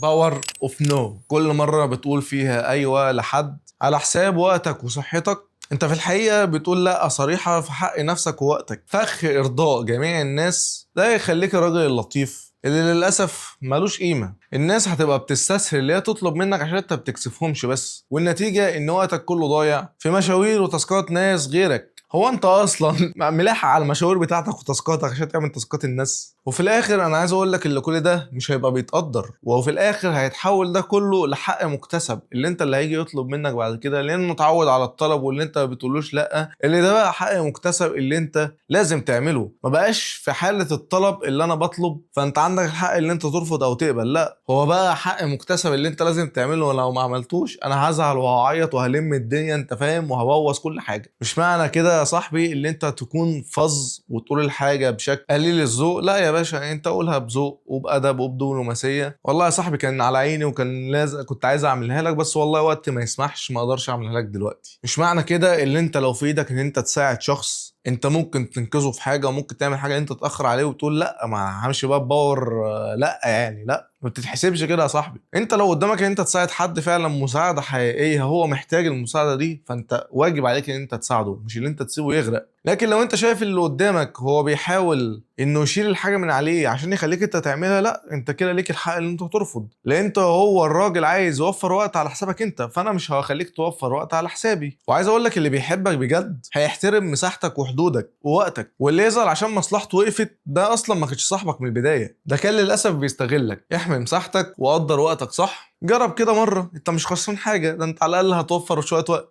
باور اوف نو. كل مرة بتقول فيها ايوه لحد على حساب وقتك وصحتك، انت في الحقيقة بتقول لا صريحة في حق نفسك ووقتك. فخ ارضاء جميع الناس ده يخليك الراجل اللطيف اللي للأسف ملوش قيمة. الناس هتبقى بتستسهل اللي هي تطلب منك عشان انت بتكسفهمش بس، والنتيجة ان وقتك كله ضايع في مشاوير وتاسكات ناس غيرك. هو انت اصلا ملاحق على المشاوير بتاعتك وتاسكاتك عشان تعمل تاسكات الناس؟ وفي الاخر انا عايز اقول لك ان كل ده مش هيبقى بيتقدر، وفي الاخر هيتحول ده كله لحق مكتسب اللي انت اللي هيجي يطلب منك بعد كده لانه متعود على الطلب واللي انت ما بتقولوش لا، اللي ده بقى حق مكتسب اللي انت لازم تعمله. ما بقاش في حالة الطلب اللي انا بطلب فانت عندك الحق اللي انت ترفض او تقبل، لا هو بقى حق مكتسب اللي انت لازم تعمله، ولو ما عملتوش انا هزعل وهعيط وهلم الدنيا انت فاهم، وهبوظ كل حاجة. مش معنى كده يا صاحبي اللي انت تكون فظ وتقول الحاجة بشكل قليل الذوق، لا يا باشا انت قولها بذوق وبأدب وبدبلوماسية. والله يا صاحبي كان على عيني وكان لازم كنت عايز اعملها لك، بس والله وقت ما يسمحش ما اقدرش اعملها لك دلوقتي. مش معنى كده اللي انت لو في ايدك ان انت تساعد شخص انت ممكن تنقذه في حاجه وممكن تعمل حاجه انت تاخر عليه وتقول لا ما همشي بقى بباور، لا يعني لا ما بتتحسبش كده يا صاحبي. انت لو قدامك ان انت تساعد حد فعلا مساعده حقيقيه هو محتاج المساعده دي، فانت واجب عليك ان انت تساعده مش اللي انت تسيبه يغرق. لكن لو انت شايف اللي قدامك هو بيحاول انه يشيل الحاجه من عليه عشان يخليك انت تعملها، لا انت كده ليك الحق ان انت ترفض، لان انت هو الراجل عايز يوفر وقت على حسابك انت، فانا مش هخليك توفر وقت على حسابي. وعايز اقول لك اللي بيحبك بجد هيحترم مساحتك وحدودك ووقتك، واللي يزعل عشان مصلحته وقفت ده اصلا ما كانش صاحبك من البدايه، ده كان للاسف بيستغلك. احمي مساحتك وقدر وقتك صح، جرب كده مره، انت مش خسران حاجه، ده انت على الاقل هتوفر شويه وقت.